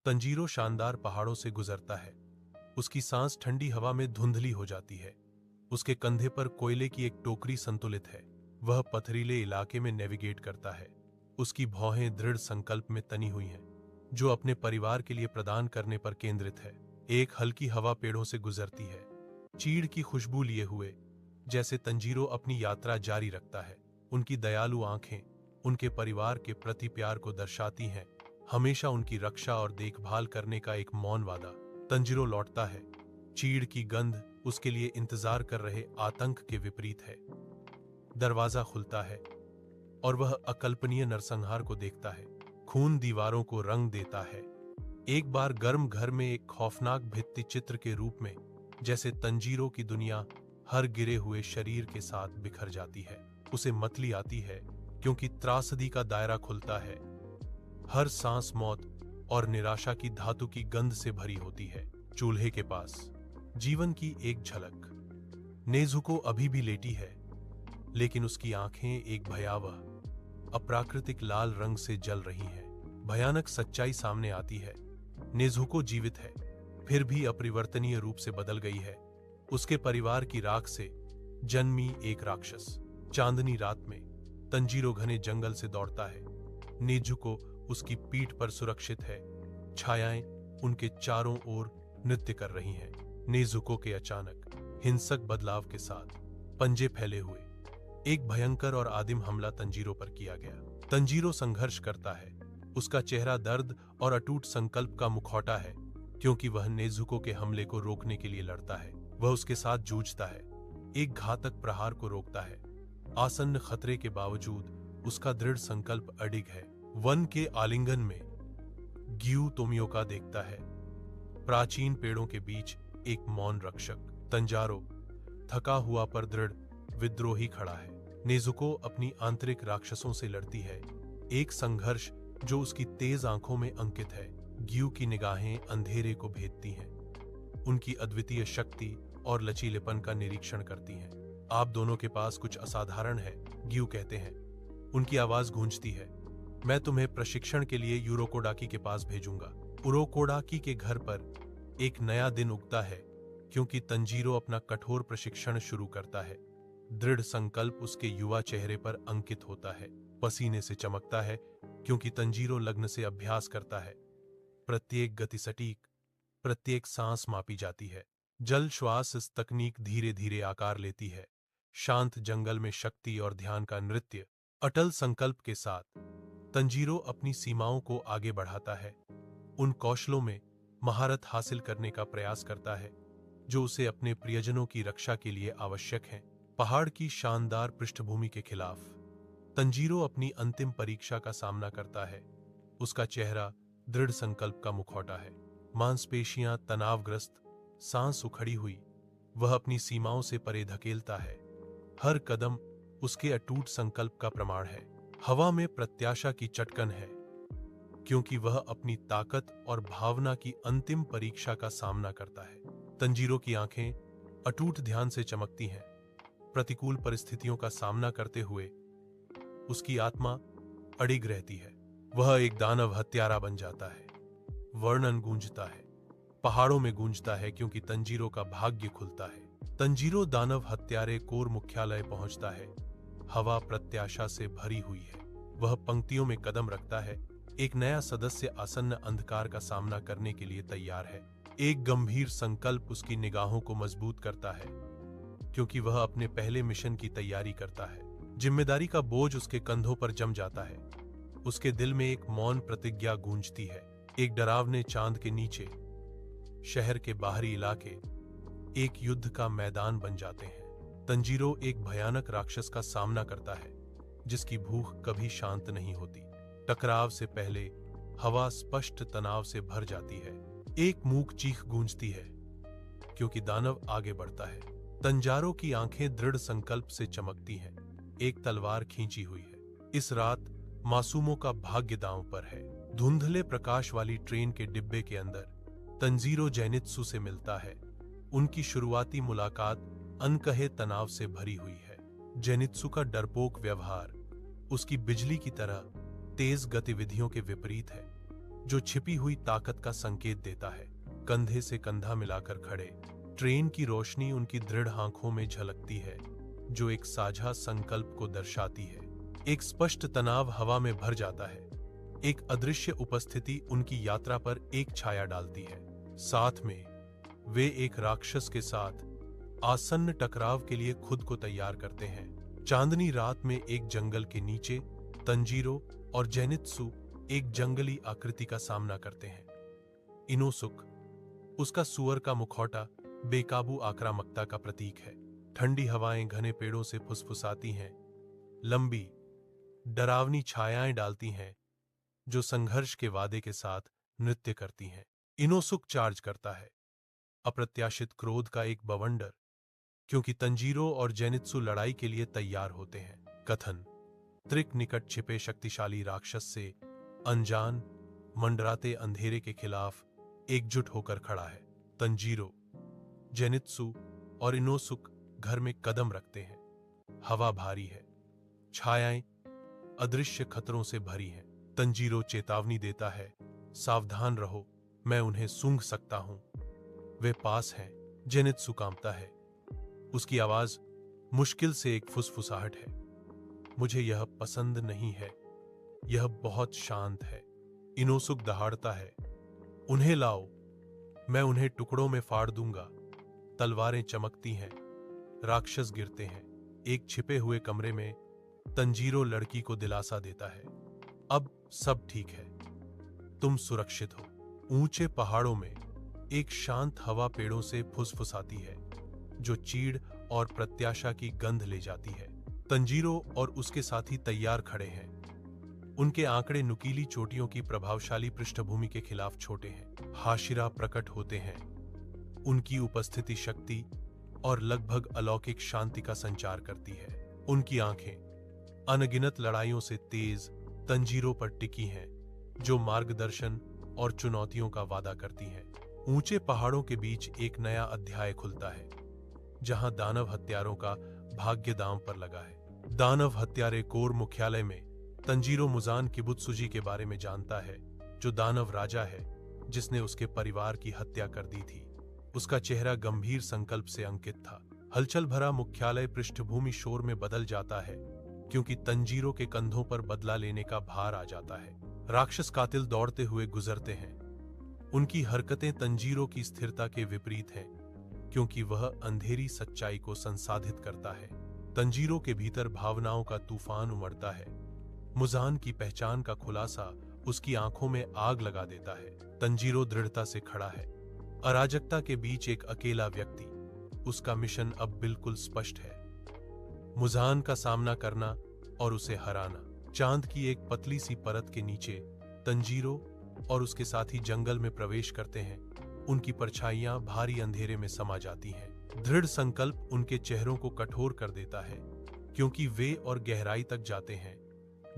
Tanjiro शानदार पहाड़ों से गुजरता है। उसकी सांस ठंडी हवा में धुंधली हो जाती है। उसके कंधे पर कोयले की एक टोकरी संतुलित है। वह पथरीले इलाके में नेविगेट करता है। उसकी भौहें दृढ़ संकल्प में तनी हुई हैं, जो अपने परिवार के लिए प्रदान करने पर केंद्रित है। एक हल्की हवा पेड़ों से गुजरती है, चीड़ की खुशबू लिए हुए, जैसे तंजीरो अपनी यात्रा जारी रखता है। उनकी दयालु आंखें उनके परिवार के प्रति प्यार को दर्शाती हैं, हमेशा उनकी रक्षा और देखभाल करने का एक मौन वादा। तंजीरो लौटता है। चीड़ की गंध उसके लिए इंतजार कर रहे आतंक के विपरीत है। दरवाजा खुलता है और वह अकल्पनीय नरसंहार को देखता है। खून दीवारों को रंग देता है, एक बार गर्म घर में एक खौफनाक भित्ति चित्र के रूप में, जैसे तंजीरों की दुनिया हर गिरे हुए शरीर के साथ बिखर जाती है। उसे मतली आती है क्योंकि त्रासदी का दायरा खुलता है। हर सांस मौत और निराशा की धातु की गंध से भरी होती है। चूल्हे के पास जीवन की एक झलक। नेजुको अभी भी लेटी है, लेकिन उसकी आंखें एक भयावह, अप्राकृतिक लाल रंग से जल रही हैं। भयानक सच्चाई सामने आती है। नेजुको जीवित है, फिर भी अपरिवर्तनीय रूप से बदल गई है। उसके परिवार की राख से जन्मी एक राक्षस। चांदनी रात में तंजीरो घने जंगल से दौड़ता है। नेजुको उसकी पीठ पर सुरक्षित है। छायाएं उनके चारों ओर नृत्य कर रही हैं। नेजुको के अचानक हिंसक बदलाव के साथ पंजे फैले हुए एक भयंकर और आदिम हमला तंजीरो पर किया गया। तंजीरो संघर्ष करता है। उसका चेहरा दर्द और अटूट संकल्प का मुखौटा है, क्योंकि वह नेजुको के हमले को रोकने के लिए लड़ता है। वह उसके साथ जूझता है, एक घातक प्रहार को रोकता है। आसन्न खतरे के बावजूद उसका दृढ़ संकल्प अडिग है। वन के आलिंगन में ग्यू तोमियोका देखता है, प्राचीन पेड़ों के बीच एक मौन रक्षक। तंजारो थका हुआ पर दृढ़ विद्रोही खड़ा है। नेजुको अपनी आंतरिक राक्षसों से लड़ती है, एक संघर्ष जो उसकी तेज आंखों में अंकित है। ग्यू की निगाहें अंधेरे को भेदती हैं, उनकी अद्वितीय शक्ति और लचीलेपन का निरीक्षण करती हैं। आप दोनों के पास कुछ असाधारण है, ग्यू कहते हैं। उनकी आवाज गूंजती है। मैं तुम्हें प्रशिक्षण के लिए यूरोकोडाकी के पास भेजूंगा। उरोकोडाकी के घर पर एक नया दिन उगता है, क्योंकि तंजीरो अपना कठोर प्रशिक्षण शुरू करता है। दृढ़ संकल्प उसके युवा चेहरे पर अंकित होता है। पसीने से चमकता है, क्योंकि तंजीरो लग्न से अभ्यास करता है। प्रत्येक गति सटीक, प्रत्येक सांस मापी जाती है। जल श्वास इस तकनीक धीरे धीरे आकार लेती है। शांत जंगल में शक्ति और ध्यान का नृत्य। अटल संकल्प के साथ तंजीरो अपनी सीमाओं को आगे बढ़ाता है, उन कौशलों में महारत हासिल करने का प्रयास करता है जो उसे अपने प्रियजनों की रक्षा के लिए आवश्यक हैं। पहाड़ की शानदार पृष्ठभूमि के खिलाफ तंजीरो अपनी अंतिम परीक्षा का सामना करता है। उसका चेहरा दृढ़ संकल्प का मुखौटा है, मांसपेशियां तनावग्रस्त, सांस उखड़ी हुई। वह अपनी सीमाओं से परे धकेलता है। हर कदम उसके अटूट संकल्प का प्रमाण है। हवा में प्रत्याशा की चटकन है, क्योंकि वह अपनी ताकत और भावना की अंतिम परीक्षा का सामना करता है। तंजीरो की आंखें अटूट ध्यान से चमकती हैं। प्रतिकूल परिस्थितियों का सामना करते हुए उसकी आत्मा अडिग रहती है। वह एक दानव हत्यारा बन जाता है। वर्णन गूंजता है, पहाड़ों में गूंजता है, क्योंकि तंजीरो का भाग्य खुलता है। तंजीरो दानव हत्यारे कोर मुख्यालय पहुंचता है। हवा प्रत्याशा से भरी हुई है। वह पंक्तियों में कदम रखता है। एक नया सदस्य आसन्न अंधकार का सामना करने के लिए तैयार है। एक गंभीर संकल्प उसकी निगाहों को मजबूत करता है, क्योंकि वह अपने पहले मिशन की तैयारी करता है। जिम्मेदारी का बोझ उसके कंधों पर जम जाता है। उसके दिल में एक मौन प्रतिज्ञा गूंजती है। एक डरावने चांद के नीचे शहर के बाहरी इलाके एक युद्ध का मैदान बन जाते हैं। तंजीरो एक भयानक राक्षस का सामना करता है, जिसकी भूख कभी शांत नहीं होती। टकराव से पहले हवा स्पष्ट तनाव से भर जाती है। एक मूक चीख गूंजती है, क्योंकि दानव आगे बढ़ता है। तंजारो की आंखें दृढ़ संकल्प से चमकती हैं। एक तलवार खींची हुई है। इस रात मासूमों का भाग्य दांव पर है। धुंधले प्रकाश वाली ट्रेन के डिब्बे के अंदर तंजीरो जेनित्सु से मिलता है। उनकी शुरुआती मुलाकात अनकहे तनाव से भरी हुई है। जेनित्सु का डरपोक व्यवहार उसकी बिजली की तरह तेज गतिविधियों के विपरीत है। जो छिपी हुई ताकत का संकेत देता है। कंधे से कंधा मिलाकर खड़े, ट्रेन की रोशनी उनकी दृढ़ आंखों में झलकती है, जो एक साझा संकल्प को दर्शाती है। एक स्पष्ट तनाव हवा में भर जाता है। एक अदृश्य उपस्थिति उनकी यात्रा पर एक छाया डालती है। साथ में वे एक राक्षस के साथ आसन्न टकराव के लिए खुद को तैयार करते हैं। चांदनी रात में एक जंगल के नीचे तंजीरो और जेनित्सु एक जंगली आकृति का सामना करते हैं। इनोसुक, उसका सुअर का मुखौटा, बेकाबू आक्रामकता का प्रतीक है। ठंडी हवाएं घने पेड़ों से फुसफुसाती हैं, लंबी डरावनी छायाएं डालती हैं, जो संघर्ष के वादे के साथ नृत्य करती हैं। इनोसुक चार्ज करता है, अप्रत्याशित क्रोध का एक बवंडर, क्योंकि तंजीरो और जेनित्सु लड़ाई के लिए तैयार होते हैं। कथन: त्रिक निकट छिपे शक्तिशाली राक्षस से अनजान मंडराते अंधेरे के खिलाफ एकजुट होकर खड़ा है। तंजीरो, जेनित्सु और इनोसुक घर में कदम रखते हैं। हवा भारी है, छायाएं अदृश्य खतरों से भरी हैं। तंजीरो चेतावनी देता है, सावधान रहो, मैं उन्हें सूंघ सकता हूं, वे पास हैं। जेनित्सु कांपता है, उसकी आवाज मुश्किल से एक फुसफुसाहट है, मुझे यह पसंद नहीं है, यह बहुत शांत है। इनोसुक दहाड़ता है, उन्हें लाओ, मैं उन्हें टुकड़ों में फाड़ दूंगा। तलवारें चमकती हैं, राक्षस गिरते हैं। एक छिपे हुए कमरे में तंजीरो लड़की को दिलासा देता है, अब सब ठीक है, तुम सुरक्षित हो। ऊंचे पहाड़ों में एक शांत हवा पेड़ों से फुसफुसाती है, जो चीड़ और प्रत्याशा की गंध ले जाती है। तंजीरो और उसके साथी तैयार खड़े हैं। उनके आंकड़े नुकीली चोटियों की प्रभावशाली पृष्ठभूमि के खिलाफ छोटे हैं। हाशिरा प्रकट होते हैं, उनकी उपस्थिति शक्ति और लगभग अलौकिक शांति का संचार करती है। उनकी आंखें अनगिनत लड़ाइयों से तेज तंजीरों पर टिकी हैं, जो मार्गदर्शन और चुनौतियों का वादा करती हैं। ऊंचे पहाड़ों के बीच एक नया अध्याय खुलता है, जहां दानव हत्यारों का भाग्य दांव पर लगा है। दानव हत्यारे कोर मुख्यालय में तंजीरो मुजान किबुत्सुजी के बारे में जानता है, जो दानव राजा है जिसने उसके परिवार की हत्या कर दी थी। उसका चेहरा गंभीर संकल्प से अंकित था। हलचल भरा मुख्यालय पृष्ठभूमि शोर में बदल जाता है, क्योंकि तंजीरो के कंधों पर बदला लेने का भार आ जाता है। राक्षस कातिल दौड़ते हुए गुजरते हैं। उनकी हरकतें तंजीरो की स्थिरता के विपरीत हैं, क्योंकि वह अंधेरी सच्चाई को संसाधित करता है। तंजीरो के भीतर भावनाओं का तूफान उमड़ता है। मुजान की पहचान का खुलासा उसकी आंखों में आग लगा देता है। तंजीरो दृढ़ता से खड़ा है, अराजकता के बीच एक अकेला व्यक्ति। उसका मिशन अब बिल्कुल स्पष्ट है, मुजान का सामना करना और उसे हराना। चांद की एक पतली सी परत के नीचे तंजीरो और उसके साथी जंगल में प्रवेश करते हैं। उनकी परछाइयां भारी अंधेरे में समा जाती हैं। दृढ़ संकल्प उनके चेहरों को कठोर कर देता है, क्योंकि वे और गहराई तक जाते हैं।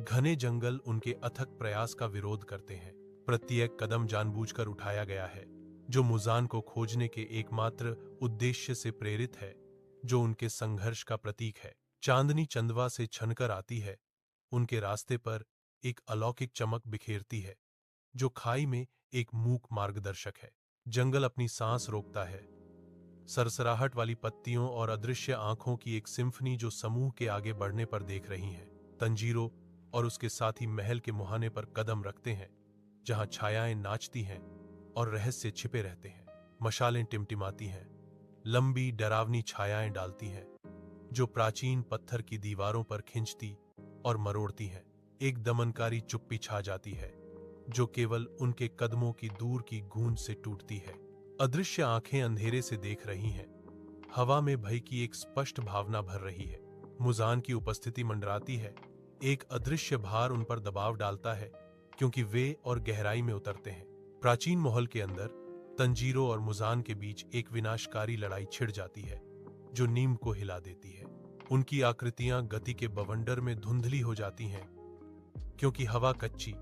घने जंगल उनके अथक प्रयास का विरोध करते हैं। प्रत्येक कदम जानबूझकर उठाया गया है, जो मुजान को खोजने के एकमात्र उद्देश्य से प्रेरित है, जो उनके संघर्ष का प्रतीक है। चांदनी चंदवा से छनकर आती है, उनके रास्ते पर एक अलौकिक चमक बिखेरती है, जो खाई में एक मूक मार्गदर्शक है। जंगल अपनी सांस रोकता है, सरसराहट वाली पत्तियों और अदृश्य आंखों की एक सिम्फनी जो समूह के आगे बढ़ने पर देख रही हैं। तंजीरो और उसके साथी महल के मुहाने पर कदम रखते हैं, जहां छायाएं नाचती हैं और रहस्य छिपे रहते हैं। मशालें टिमटिमाती हैं, लंबी डरावनी छायाएं डालती हैं, जो प्राचीन पत्थर की दीवारों पर खिंचती और मरोड़ती हैं। एक दमनकारी चुप्पी छा जाती है, जो केवल उनके कदमों की दूर की गूंज से टूटती है। अदृश्य आंखें अंधेरे से देख रही हैं। हवा में भय की एक स्पष्ट भावना भर रही है। मुजान की उपस्थिति मंडराती है। एक अदृश्य भार उन पर दबाव डालता है, क्योंकि वे और गहराई में उतरते हैं। प्राचीन महल के अंदर तंजीरो और मुजान के बीच एक विनाशकारी लड़ाई छिड़ जाती है, जो नींव को हिला देती है। उनकी आकृतियां गति के बवंडर में धुंधली हो जाती हैं, क्योंकि हवा कच्ची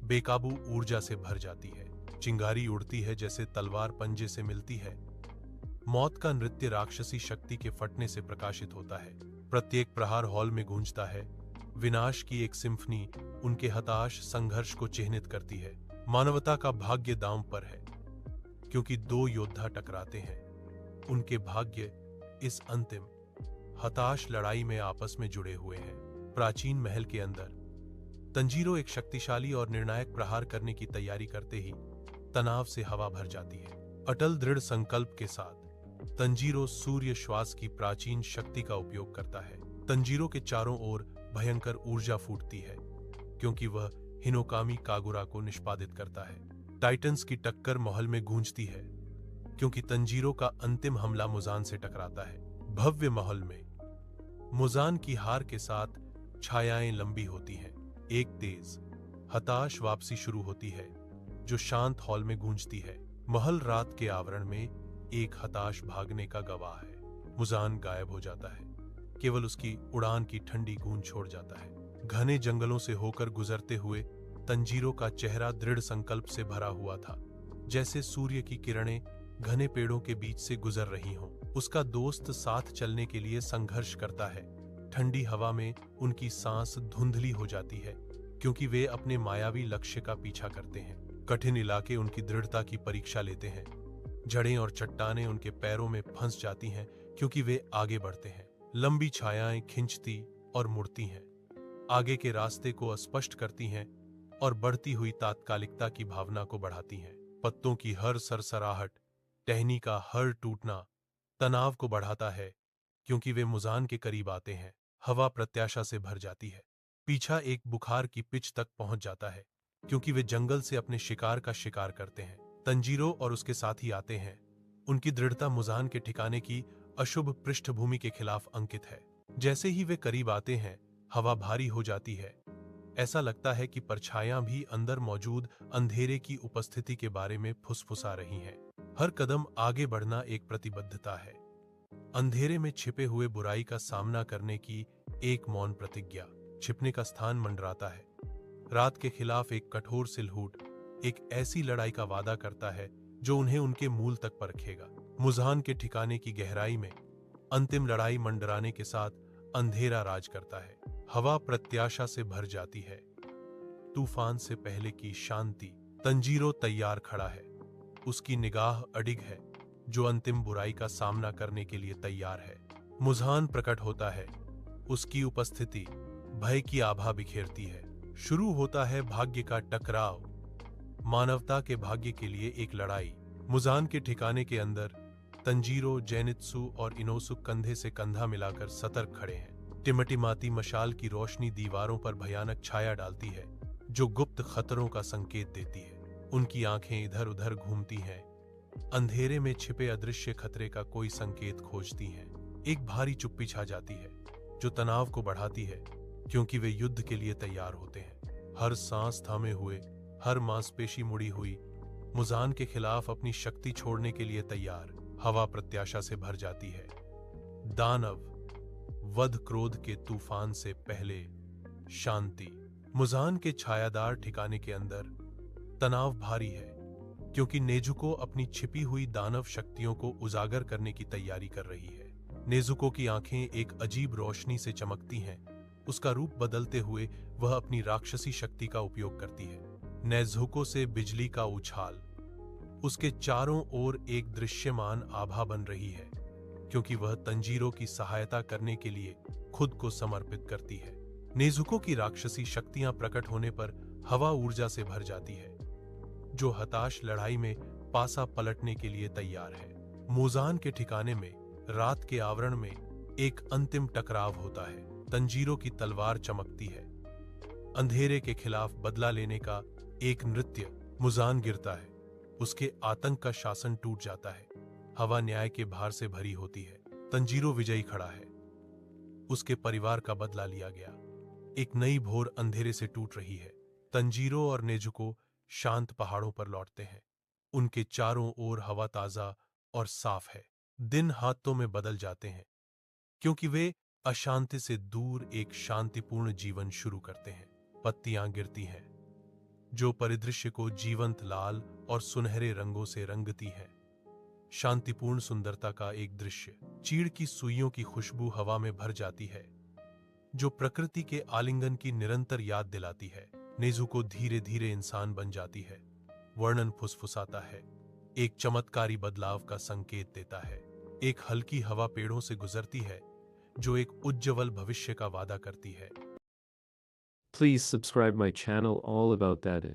बेकाबू ऊर्जा से भर जाती है। चिंगारी उड़ती है जैसे तलवार पंजे से मिलती है। मौत का नृत्य राक्षसी शक्ति के फटने से प्रकाशित होता है। प्रत्येक प्रहार हॉल में गूंजता है। विनाश की एक सिम्फनी उनके हताश संघर्ष को चिह्नित करती है। मानवता का भाग्य दांव पर है, क्योंकि दो योद्धा टकराते हैं। उनके भाग्य इस अंतिम हताश लड़ाई में आपस में जुड़े हुए हैं। प्राचीन महल के अंदर तंजीरो एक शक्तिशाली और निर्णायक प्रहार करने की तैयारी करते ही तनाव से हवा भर जाती है। अटल दृढ़ संकल्प के साथ तंजीरो सूर्य श्वास की प्राचीन शक्ति का उपयोग करता है। तंजीरो के चारों ओर भयंकर ऊर्जा फूटती है, क्योंकि वह हिनोकामी कागुरा को निष्पादित करता है। टाइटन्स की टक्कर महल में गूंजती है, क्योंकि तंजीरो का अंतिम हमला मुजान से टकराता है। भव्य महल में मुजान की हार के साथ छायाएं लंबी होती हैं। एक तेज हताश वापसी शुरू होती है, जो शांत हॉल में गूंजती है। महल रात के आवरण में एक हताश भागने का गवाह है। मुजान गायब हो जाता है, केवल उसकी उड़ान की ठंडी गूंज छोड़ जाता है। घने जंगलों से होकर गुजरते हुए तंजीरो का चेहरा दृढ़ संकल्प से भरा हुआ था, जैसे सूर्य की किरणें घने पेड़ों के बीच से गुजर रही हों। उसका दोस्त साथ चलने के लिए संघर्ष करता है। ठंडी हवा में उनकी सांस धुंधली हो जाती है, क्योंकि वे अपने मायावी लक्ष्य का पीछा करते हैं। कठिन इलाके उनकी दृढ़ता की परीक्षा लेते हैं। जड़ें और चट्टानें उनके पैरों में फंस जाती हैं, क्योंकि वे आगे बढ़ते हैं। लंबी छायाएं खिंचती और मुड़ती हैं, आगे के रास्ते को अस्पष्ट करती हैं और बढ़ती हुई तात्कालिकता की भावना को बढ़ाती हैं। पत्तों की हर सरसराहट, टहनी का हर टूटना तनाव को बढ़ाता है, क्योंकि वे मुजान के करीब आते हैं। हवा प्रत्याशा से भर जाती है। पीछा एक बुखार की पिच तक पहुंच जाता है, क्योंकि वे जंगल से अपने शिकार का शिकार करते हैं। तंजीरो और उसके साथी आते हैं। उनकी दृढ़ता मुजान के ठिकाने की अशुभ पृष्ठभूमि के खिलाफ अंकित है। जैसे ही वे करीब आते हैं, हवा भारी हो जाती है। ऐसा लगता है कि परछायां भी अंदर मौजूद अंधेरे की उपस्थिति के बारे में फुसफुसा रही हैं। हर कदम आगे बढ़ना एक प्रतिबद्धता है। अंधेरे में छिपे हुए बुराई का सामना करने की एक मौन प्रतिज्ञा। छिपने का स्थान मंडराता है। रात के खिलाफ एक कठोर सिलहूट एक ऐसी लड़ाई का वादा करता है जो उन्हें उनके मूल तक परखेगा। मुजान के ठिकाने की गहराई में अंतिम लड़ाई मंडराने के साथ अंधेरा राज करता है। हवा प्रत्याशा से भर जाती है। तूफान से पहले की शांति। तंजीरो तैयार खड़ा है। उसकी निगाह अडिग है, जो अंतिम बुराई का सामना करने के लिए तैयार है। मुजान प्रकट होता है। उसकी उपस्थिति भय की आभा बिखेरती है। शुरू होता है भाग्य का टकराव, मानवता के भाग्य के लिए एक लड़ाई। मुजान के ठिकाने के अंदर तंजीरो, जेनित्सु और इनोसु कंधे से कंधा मिलाकर सतर्क खड़े हैं। टिमटिमाती मशाल की रोशनी दीवारों पर भयानक छाया डालती है, जो गुप्त खतरों का संकेत देती है। उनकी आंखें इधर उधर घूमती हैं, अंधेरे में छिपे अदृश्य खतरे का कोई संकेत खोजती हैं। एक भारी चुप्पी छा जाती है, जो तनाव को बढ़ाती है, क्योंकि वे युद्ध के लिए तैयार होते हैं। हर सांस थामे हुए, हर मांसपेशी मुड़ी हुई, मुजान के खिलाफ अपनी शक्ति छोड़ने के लिए तैयार। हवा प्रत्याशा से भर जाती है। दानव वध क्रोध के तूफान से पहले शांति। मुजान के छायादार ठिकाने के अंदर तनाव भारी है, क्योंकि नेजुको अपनी छिपी हुई दानव शक्तियों को उजागर करने की तैयारी कर रही है। नेजुको की आंखें एक अजीब रोशनी से चमकती हैं। उसका रूप बदलते हुए वह अपनी राक्षसी शक्ति का उपयोग करती है। नेजुको से बिजली का उछाल उसके चारों ओर एक दृश्यमान आभा बन रही है, क्योंकि वह तंजीरो की सहायता करने के लिए खुद को समर्पित करती है। नेजुको की राक्षसी शक्तियां प्रकट होने पर हवा ऊर्जा से भर जाती है, जो हताश लड़ाई में पासा पलटने के लिए तैयार है। मुजान के ठिकाने में रात के आवरण में एक अंतिम टकराव होता है। तंजीरो की तलवार चमकती है। अंधेरे के खिलाफ बदला लेने का एक नृत्य। मुजान गिरता है। उसके आतंक का शासन टूट जाता है। हवा न्याय के भार से भरी होती है। तंजीरो विजयी खड़ा है। उसके परिवार का बदला लिया गया। एक नई भोर अंधेरे से टूट रही है। तंजीरो और नेजुको शांत पहाड़ों पर लौटते हैं। उनके चारों ओर हवा ताजा और साफ है। दिन हाथों में बदल जाते हैं, क्योंकि वे अशांति से दूर एक शांतिपूर्ण जीवन शुरू करते हैं। पत्तियां गिरती हैं, जो परिदृश्य को जीवंत लाल और सुनहरे रंगों से रंगती है। शांतिपूर्ण सुंदरता का एक दृश्य। चीड़ की सुइयों की खुशबू हवा में भर जाती है, जो प्रकृति के आलिंगन की निरंतर याद दिलाती है। नेजुको धीरे धीरे इंसान बन जाती है। वर्णन फुसफुसाता है, एक चमत्कारी बदलाव का संकेत देता है। एक हल्की हवा पेड़ों से गुजरती है जो एक उज्ज्वल भविष्य का वादा करती है। Please subscribe my channel all about that.